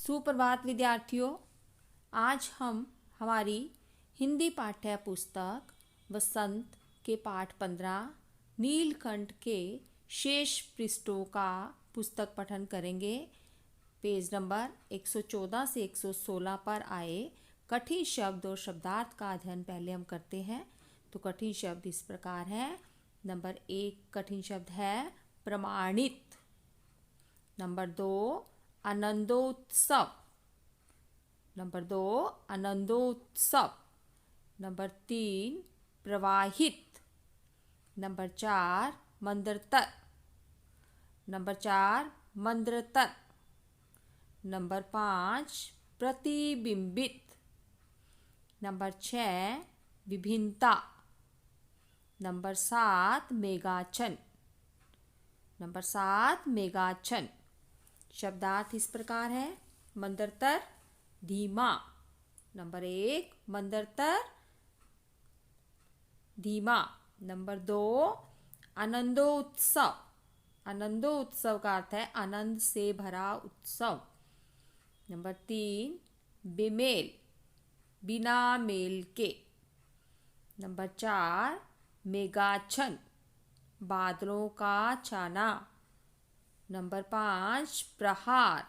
सुप्रभात विद्यार्थियों। आज हम हमारी हिंदी पाठ्य पुस्तक वसंत के पाठ 15 नीलकंठ के शेष पृष्ठों का पुस्तक पठन करेंगे। पेज नंबर 114 से 116 पर आए कठिन शब्द और शब्दार्थ का अध्ययन पहले हम करते हैं। तो कठिन शब्द इस प्रकार है। नंबर 1 कठिन शब्द है प्रमाणित। नंबर 2 आनंदोत्सव। नंबर 2 आनंदोत्सव। नंबर 3 प्रवाहित। नंबर 4 मंद्रतर। नंबर 4 मंद्रतर। नंबर 5 प्रतिबिंबित। नंबर 6 विभिन्नता। नंबर 7 मेघाच्छन्न। नंबर 7 मेघाच्छन्न। शब्दार्थ इस प्रकार है। मंद्रतर धीमा। नंबर 1 मंद्रतर धीमा। नंबर 2 आनंदोत्सव। आनंदोत्सव का अर्थ है आनंद से भरा उत्सव। नंबर 3 बेमेल बिना मेल के। नंबर 4 मेघाच्छन्न बादलों का छाना। नंबर 5 प्रहार।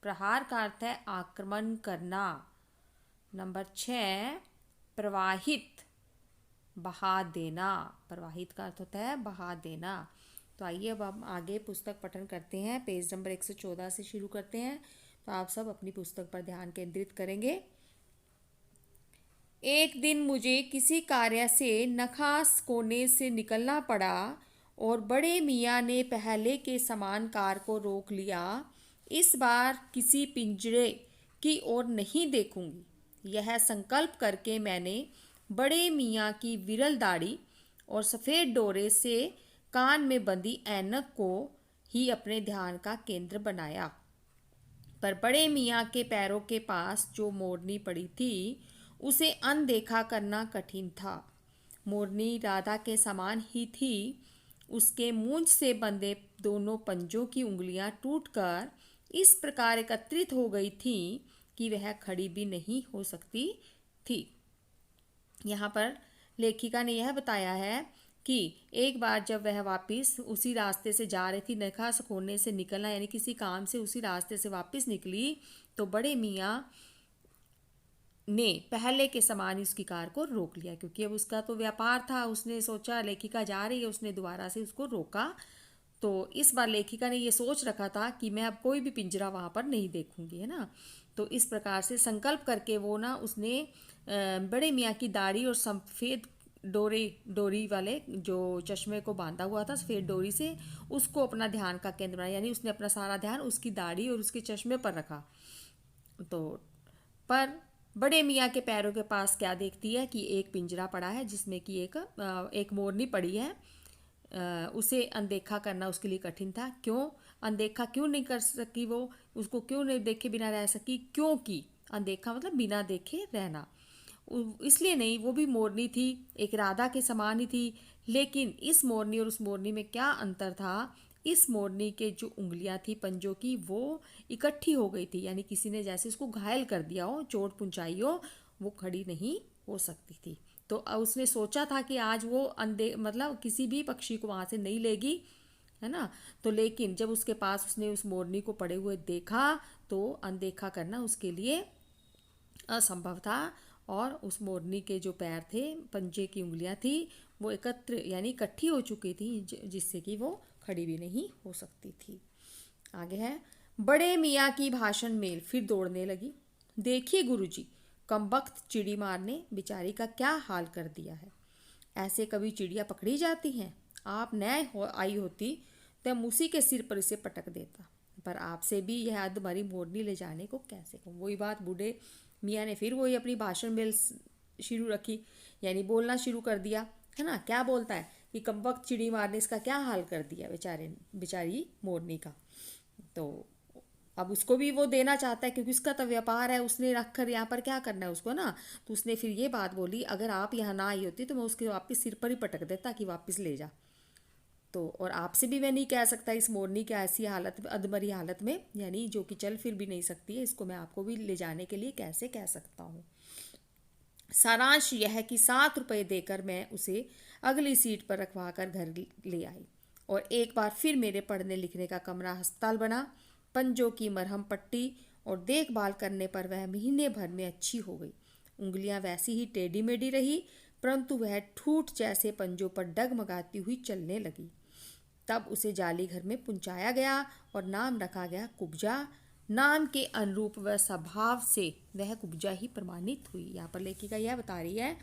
प्रहार का अर्थ है आक्रमण करना। नंबर 6 प्रवाहित बहा देना। प्रवाहित का अर्थ होता है बहा देना। तो आइए अब हम आगे पुस्तक पठन करते हैं। पेज नंबर 114 से शुरू करते हैं। तो आप सब अपनी पुस्तक पर ध्यान केंद्रित करेंगे। एक दिन मुझे किसी कार्य से नखास कोने से निकलना पड़ा और बड़े मियाँ ने पहले के समान कार को रोक लिया। इस बार किसी पिंजरे की ओर नहीं देखूंगी, यह संकल्प करके मैंने बड़े मियाँ की विरल दाढ़ी और सफ़ेद डोरे से कान में बंधी ऐनक को ही अपने ध्यान का केंद्र बनाया। पर बड़े मियाँ के पैरों के पास जो मोरनी पड़ी थी उसे अनदेखा करना कठिन था। मोरनी राधा के समान ही थी। उसके मूंछ से बंधे दोनों पंजों की उंगलियां टूटकर इस प्रकार एकत्रित हो गई थी कि वह खड़ी भी नहीं हो सकती थी। यहाँ पर लेखिका ने यह बताया है कि एक बार जब वह वापस उसी रास्ते से जा रही थी, नखास कोने से निकलना यानी किसी काम से उसी रास्ते से वापस निकली, तो बड़े मियाँ ने पहले के समान ही उसकी कार को रोक लिया, क्योंकि अब उसका तो व्यापार था। उसने सोचा लेखिका जा रही है, उसने दोबारा से उसको रोका। तो इस बार लेखिका ने ये सोच रखा था कि मैं अब कोई भी पिंजरा वहाँ पर नहीं देखूंगी, है ना। तो इस प्रकार से संकल्प करके वो ना उसने बड़े मियाँ की दाढ़ी और सफ़ेद डोरी वाले जो चश्मे को बांधा हुआ था सफ़ेद डोरी से, उसको अपना ध्यान का केंद्र बनाया। यानी उसने अपना सारा ध्यान उसकी दाढ़ी और उसके चश्मे पर रखा। तो पर बड़े मियाँ के पैरों के पास क्या देखती है कि एक पिंजरा पड़ा है जिसमें कि एक मोरनी पड़ी है। उसे अनदेखा करना उसके लिए कठिन था। क्यों अनदेखा क्यों नहीं कर सकी वो, उसको क्यों नहीं देखे बिना रह सकी? क्योंकि अनदेखा मतलब बिना देखे रहना। इसलिए नहीं, वो भी मोरनी थी, एक राधा के समान ही थी। लेकिन इस मोरनी और उस मोरनी में क्या अंतर था? इस मोरनी के जो उंगलियां थी पंजों की, वो इकट्ठी हो गई थी। यानी किसी ने जैसे उसको घायल कर दिया हो, चोट पहुंचाई हो, वो खड़ी नहीं हो सकती थी। तो उसने सोचा था कि आज वो मतलब किसी भी पक्षी को वहां से नहीं लेगी, है ना। तो लेकिन जब उसके पास उसने उस मोरनी को पड़े हुए देखा तो अनदेखा करना उसके लिए असंभव था। और उस मोरनी के जो पैर थे, पंजे की उंगलियां थी, वो एकत्र यानी इकट्ठी हो चुकी थी, जिससे कि वो खड़ी भी नहीं हो सकती थी। आगे है बड़े मियाँ की भाषण मेल फिर दौड़ने लगी। देखिए गुरुजी, कमबख्त चिड़ी मार ने बेचारी का क्या हाल कर दिया है। ऐसे कभी चिड़िया पकड़ी जाती हैं? आप नए आई होती तो हम उसी के सिर पर इसे पटक देता, पर आपसे भी यह अधमरी मोरनी ले जाने को कैसे कहूँ। वही बात, बूढ़े मियाँ ने फिर वही अपनी भाषण मेल शुरू रखी, यानी बोलना शुरू कर दिया, है ना। क्या बोलता है कि कमबख्त चिड़ी मारने इसका क्या हाल कर दिया बेचारी मोरनी का। तो अब उसको भी वो देना चाहता है क्योंकि उसका तो व्यापार है, उसने रख कर यहाँ पर क्या करना है उसको ना। तो उसने फिर ये बात बोली, अगर आप यहाँ ना आई होती तो मैं उसके वापस सिर पर ही पटक देता कि वापस ले जा। तो और आपसे भी मैं नहीं कह सकता इस मोरनी की ऐसी हालत अधमरी हालत में, यानी जो कि चल फिर भी नहीं सकती है, इसको मैं आपको भी ले जाने के लिए कैसे कह सकता हूँ। सारांश यह है कि 7 रुपये देकर मैं उसे अगली सीट पर रखवा कर घर ले आई और एक बार फिर मेरे पढ़ने लिखने का कमरा अस्पताल बना। पंजों की मरहम पट्टी और देखभाल करने पर वह महीने भर में अच्छी हो गई। उंगलियां वैसी ही टेढ़ी मेढ़ी रही, परंतु वह ठूठ जैसे पंजों पर डगमगाती हुई चलने लगी। तब उसे जाली घर में पहुंचाया गया और नाम रखा गया कुब्जा। नाम के अनुरूप व स्वभाव से वह कुब्जा ही प्रमाणित हुई। यहाँ पर लेखिका यह बता रही है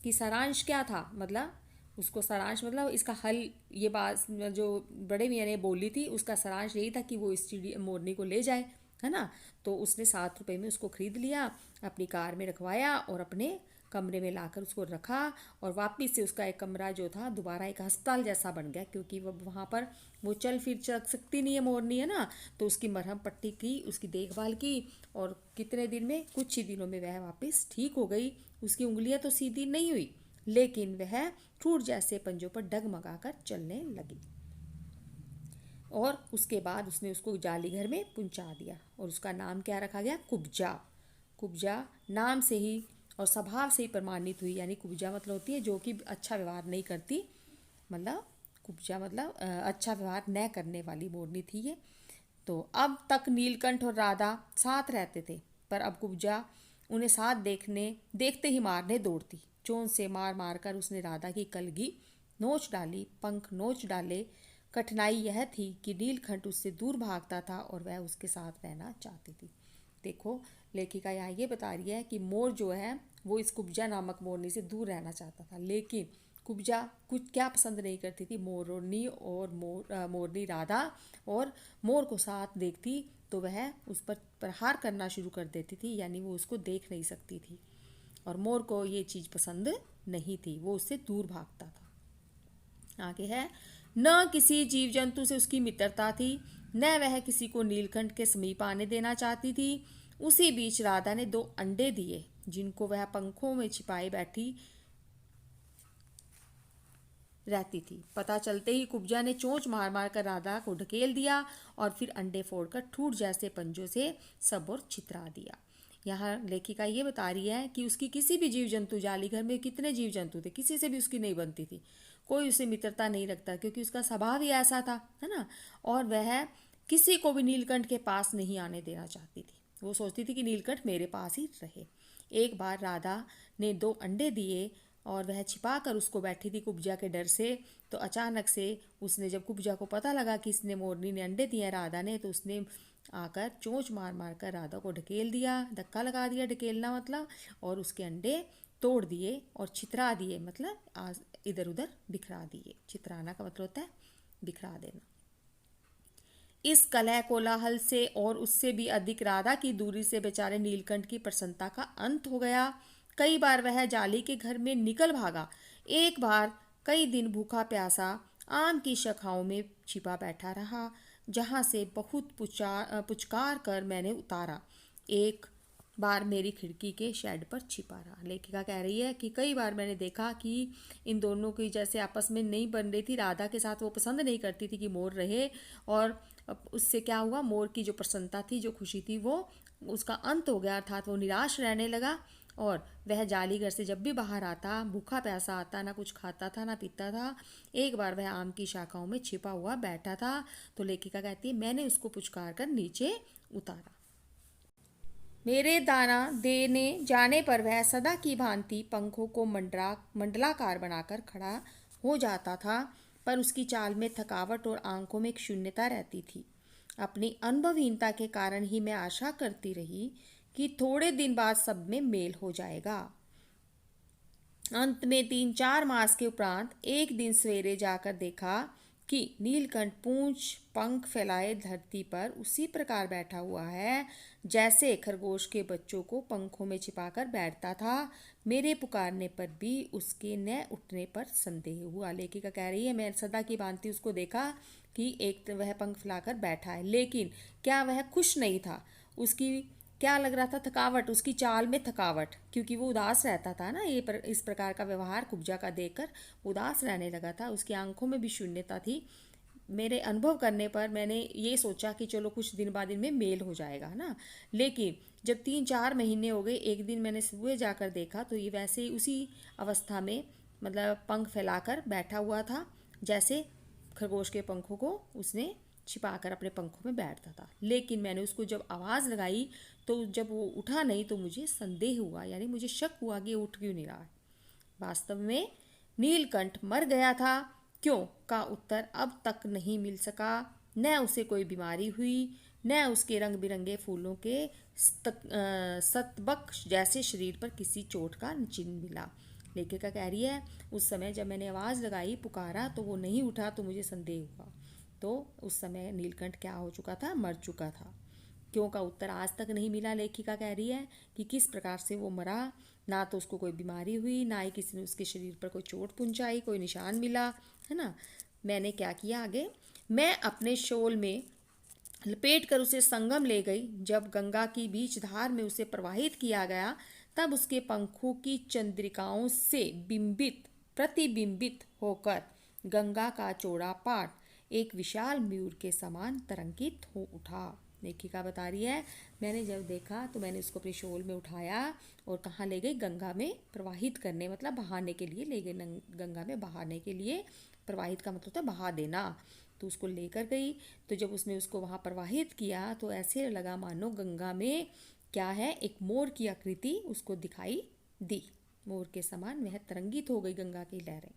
कि सारांश क्या था, मतलब उसको सारांश मतलब इसका हल, ये बात जो बड़े मियाँ ने बोली थी उसका सारांश यही था कि वो इस चिड़िया मोरनी को ले जाए, है ना। तो उसने 7 रुपये में उसको खरीद लिया, अपनी कार में रखवाया और अपने कमरे में लाकर उसको रखा और वापस से उसका एक कमरा जो था दोबारा एक अस्पताल जैसा बन गया, क्योंकि वहाँ पर वो चल फिर चल सकती नहीं है मोरनी, है ना। तो उसकी मरहम पट्टी की, उसकी देखभाल की और कितने दिन में, कुछ ही दिनों में वह वापस ठीक हो गई। उसकी उंगलियां तो सीधी नहीं हुई, लेकिन वह ठूठ जैसे पंजों पर डगमगा कर चलने लगी। और उसके बाद उसने उसको जाली घर में पहुंचा दिया और उसका नाम क्या रखा गया, कुब्जा। कुब्जा नाम से ही और स्वभाव से ही प्रमाणित हुई, यानी कुब्जा मतलब होती है जो कि अच्छा व्यवहार नहीं करती, मतलब कुब्जा मतलब अच्छा व्यवहार न करने वाली मोरनी थी ये। तो अब तक नीलकंठ और राधा साथ रहते थे, पर अब कुब्जा उन्हें साथ देखते ही मारने दौड़ती। चोंच से मार मार कर उसने राधा की कलगी नोच डाली, पंख नोच डाले। कठिनाई यह थी कि नीलकंठ उससे दूर भागता था और वह उसके साथ रहना चाहती थी। देखो, लेखिका यहाँ ये बता रही है कि मोर जो है वो इस कुब्जा नामक मोरनी से दूर रहना चाहता था, लेकिन कुब्जा कुछ क्या पसंद नहीं करती थी, मोरनी और मोरनी राधा और मोर को साथ देखती तो वह उस पर प्रहार करना शुरू कर देती थी, यानी वो उसको देख नहीं सकती थी और मोर को ये चीज़ पसंद नहीं थी, वो उससे दूर भागता था। आगे है, न किसी जीव जंतु से उसकी मित्रता थी, न वह किसी को नीलकंठ के समीप आने देना चाहती थी। उसी बीच राधा ने 2 अंडे दिए, जिनको वह पंखों में छिपाई बैठी रहती थी। पता चलते ही कुब्जा ने चोंच मार मार कर राधा को ढकेल दिया और फिर अंडे फोड़कर ठूठ जैसे पंजों से सब और छितरा दिया। यहाँ लेखिका ये बता रही है कि उसकी किसी भी जीव जंतु, जाली घर में कितने जीव जंतु थे, किसी से भी उसकी नहीं बनती थी, कोई उसे मित्रता नहीं रखता, क्योंकि उसका स्वभाव ही ऐसा था, है ना। और वह किसी को भी नीलकंठ के पास नहीं आने देना चाहती थी, वो सोचती थी कि नीलकंठ मेरे पास ही रहे। एक बार राधा ने 2 अंडे दिए और वह छिपा कर उसको बैठी थी कुब्जा के डर से। तो अचानक से उसने, जब कुब्जा को पता लगा कि इसने मोरनी ने अंडे दिए राधा ने, तो उसने आकर चोंच मार मार कर राधा को ढकेल दिया, धक्का लगा दिया, ढकेलना मतलब, और उसके अंडे तोड़ दिए और छितरा दिए, मतलब इधर उधर बिखरा दिए। छितराना का मतलब होता है बिखरा देना। इस कलह कोलाहल से और उससे भी अधिक राधा की दूरी से बेचारे नीलकंठ की प्रसन्नता का अंत हो गया। कई बार वह जाली के घर में निकल भागा। एक बार कई दिन भूखा प्यासा आम की शाखाओं में छिपा बैठा रहा, जहाँ से बहुत पुचकार कर मैंने उतारा। एक बार मेरी खिड़की के शेड पर छिपा रहा। लेखिका कह रही है कि कई बार मैंने देखा कि इन दोनों की जैसे आपस में नहीं बन रही थी, राधा के साथ वो पसंद नहीं करती थी कि मोर रहे, और उससे क्या हुआ, मोर की जो प्रसन्नता थी, जो खुशी थी, वो उसका अंत हो गया, अर्थात वो निराश रहने लगा। और वह जाली घर से जब भी बाहर आता, भूखा प्यासा आता, ना कुछ खाता था ना पीता था। एक बार वह आम की शाखाओं में छिपा हुआ बैठा था। तो लेखिका कहती है, मैंने उसको पुचकार कर नीचे उतारा। मेरे दाना देने जाने पर वह सदा की भांति पंखों को मंडलाकार बनाकर खड़ा हो जाता था, पर उसकी चाल में थकावट और आंखों में एक शून्यता रहती थी। अपनी अनुभवहीनता के कारण ही मैं आशा करती रही कि थोड़े दिन बाद सब में मेल हो जाएगा। अंत में 3-4 मास के उपरांत एक दिन सवेरे जाकर देखा कि नीलकंठ पूंछ पंख फैलाए धरती पर उसी प्रकार बैठा हुआ है जैसे खरगोश के बच्चों को पंखों में छिपाकर बैठता था। मेरे पुकारने पर भी उसके न उठने पर संदेह हुआ। लेखिका कह रही है, मैं सदा की भांति उसको देखा कि एक वह पंख फैलाकर बैठा है, लेकिन क्या वह खुश नहीं था। उसकी क्या लग रहा था, थकावट, उसकी चाल में थकावट, क्योंकि वो उदास रहता था ना, इस प्रकार का व्यवहार कुब्जा का देखकर उदास रहने लगा था। उसकी आंखों में भी शून्यता थी मेरे अनुभव करने पर मैंने ये सोचा कि चलो कुछ दिन बाद इनमें मेल हो जाएगा, है ना। लेकिन जब 3-4 महीने हो गए, एक दिन मैंने सुबह जाकर देखा तो ये वैसे ही उसी अवस्था में, मतलब पंख फैलाकर बैठा हुआ था, जैसे खरगोश के पंखों को उसने छिपाकर अपने पंखों में बैठता था। लेकिन मैंने उसको जब आवाज़ लगाई तो जब वो उठा नहीं तो मुझे संदेह हुआ, यानी मुझे शक हुआ कि ये उठ क्यों नहीं रहा है। वास्तव में नीलकंठ मर गया था। क्यों का उत्तर अब तक नहीं मिल सका। न उसे कोई बीमारी हुई, न उसके रंग बिरंगे फूलों के सतबक जैसे शरीर पर किसी चोट का चिन्ह मिला। लेखिका कह रही है, उस समय जब मैंने आवाज़ लगाई, पुकारा तो वो नहीं उठा तो मुझे संदेह हुआ। तो उस समय नीलकंठ क्या हो चुका था, मर चुका था। क्यों का उत्तर आज तक नहीं मिला। लेखिका कह रही है कि किस प्रकार से वो मरा, ना तो उसको कोई बीमारी हुई, ना ही किसी ने उसके शरीर पर कोई चोट पहुंचाई, कोई निशान मिला, है ना। मैंने क्या किया आगे, मैं अपने शोल में लपेट कर उसे संगम ले गई। जब गंगा की बीच धार में उसे प्रवाहित किया गया, तब उसके पंखों की चंद्रिकाओं से प्रतिबिंबित होकर गंगा का चौड़ा पाट एक विशाल मयूर के समान तरंगित हो उठा। लेखिका बता रही है, मैंने जब देखा तो मैंने उसको अपने शोल में उठाया और कहाँ ले गई, गंगा में प्रवाहित करने, मतलब बहाने के लिए ले गई। गंगा में बहाने के लिए, प्रवाहित का मतलब था बहा देना। तो उसको लेकर गई, तो जब उसने उसको वहाँ प्रवाहित किया तो ऐसे लगा मानो गंगा में क्या है, एक मोर की आकृति उसको दिखाई दी। मोर के समान वह तरंगित हो गई गंगा की लहरें।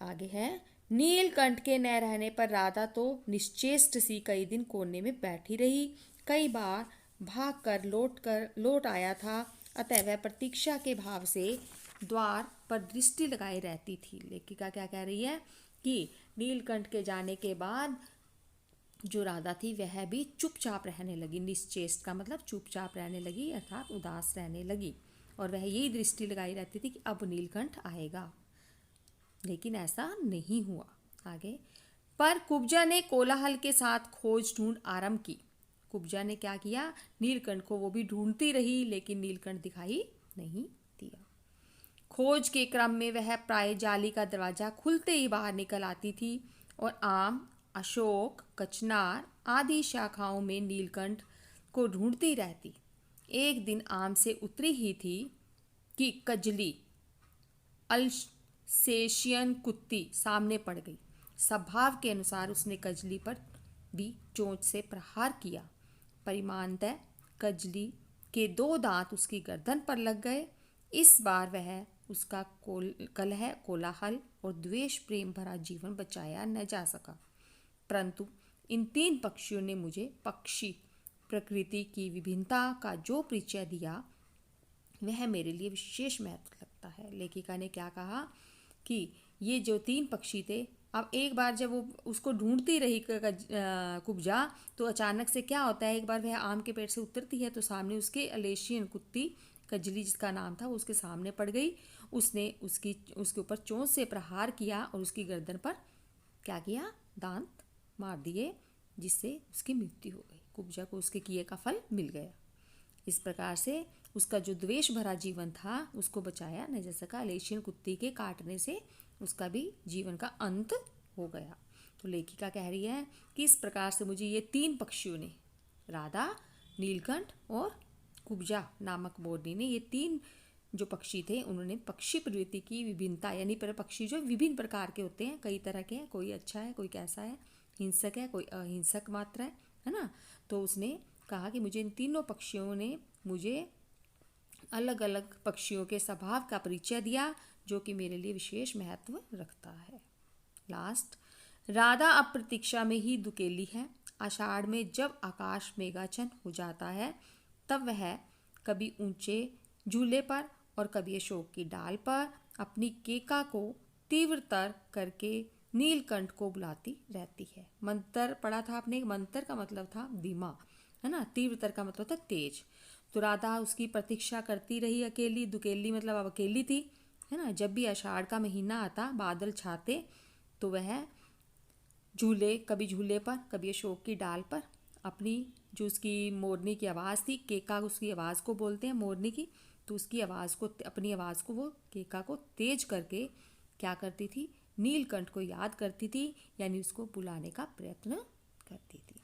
आगे है, नीलकंठ के न रहने पर राधा तो निश्चेष्ट सी कई दिन कोने में बैठी रही। कई बार भाग कर लौट आया था, अतः वह प्रतीक्षा के भाव से द्वार पर दृष्टि लगाए रहती थी। लेखिका क्या कह रही है कि नीलकंठ के जाने के बाद जो राधा थी वह भी चुपचाप रहने लगी। निश्चेष्ट का मतलब चुपचाप रहने लगी, अर्थात उदास रहने लगी, और वह यही दृष्टि लगाई रहती थी कि अब नीलकंठ आएगा। लेकिन ऐसा नहीं हुआ। आगे, पर कुब्जा ने कोलाहल के साथ खोज ढूंढ आरंभ की। कुब्जा ने क्या किया, नीलकंठ को वो भी ढूंढती रही, लेकिन नीलकंठ दिखाई नहीं दिया। खोज के क्रम में वह प्राय जाली का दरवाजा खुलते ही बाहर निकल आती थी और आम, अशोक, कचनार आदि शाखाओं में नीलकंठ को ढूंढती रहती। एक दिन आम से उतरी ही थी कि कजली अल्सेशियन कुत्ती सामने पड़ गई। स्वभाव के अनुसार उसने कजली पर भी चोंच से प्रहार किया। परिमाणतः कजली के 2 दांत उसकी गर्दन पर लग गए। इस बार वह उसका कलह, कोलाहल और द्वेष प्रेम भरा जीवन बचाया न जा सका। परंतु इन 3 पक्षियों ने मुझे पक्षी प्रकृति की विभिन्नता का जो परिचय दिया, वह मेरे लिए विशेष महत्व लगता है। लेखिका ने क्या कहा कि ये जो 3 पक्षी थे, अब एक बार जब वो उसको ढूंढती रही कुब्जा, तो अचानक से क्या होता है, एक बार वह आम के पेड़ से उतरती है तो सामने उसके अलेशियन कुत्ती कजली जिसका नाम था, वो उसके सामने पड़ गई। उसने उसके ऊपर चोंच से प्रहार किया और उसकी गर्दन पर क्या किया, दांत मार दिए, जिससे उसकी मृत्यु हो गई। कुब्जा को उसके किए का फल मिल गया। इस प्रकार से उसका जो द्वेष भरा जीवन था उसको बचाया न जा सका। अलेशियन कुत्ती के काटने से उसका भी जीवन का अंत हो गया। तो लेखिका कह रही है कि इस प्रकार से मुझे ये 3 पक्षियों ने, राधा, नीलकंठ और कुब्जा नामक मोरनी ने, ये 3 जो पक्षी थे, उन्होंने पक्षी प्रवृत्ति की विभिन्नता, यानी पर पक्षी जो विभिन्न प्रकार के होते हैं, कई तरह के हैं, कोई अच्छा है, कोई कैसा है, हिंसक है, कोई अहिंसक मात्र है ना। तो उसने कहा कि मुझे इन तीनों पक्षियों ने मुझे अलग अलग पक्षियों के स्वभाव का परिचय दिया, जो कि मेरे लिए विशेष महत्व रखता है। लास्ट, राधा अब प्रतीक्षा में ही दुकेली है। आषाढ़ में जब आकाश मेघाच्छन्न हो जाता है, तब वह कभी ऊंचे झूले पर और कभी अशोक की डाल पर अपनी केका को तीव्रतर करके नीलकंठ को बुलाती रहती है। मंत्र पढ़ा था आपने, मंत्र का मतलब था धीमा, है ना, तीव्रतर का मतलब था तेज। तो राधा उसकी प्रतीक्षा करती रही अकेली, दुकेली मतलब अब अकेली थी, है ना। जब भी आषाढ़ का महीना आता, बादल छाते, तो वह झूले, कभी झूले पर, कभी अशोक की डाल पर अपनी जो उसकी मोरनी की आवाज़ थी, केका उसकी आवाज़ को बोलते हैं मोरनी की, तो उसकी आवाज़ को, अपनी आवाज़ को वो केका को तेज करके क्या करती थी, नीलकंठ को याद करती थी, यानी उसको बुलाने का प्रयत्न करती थी।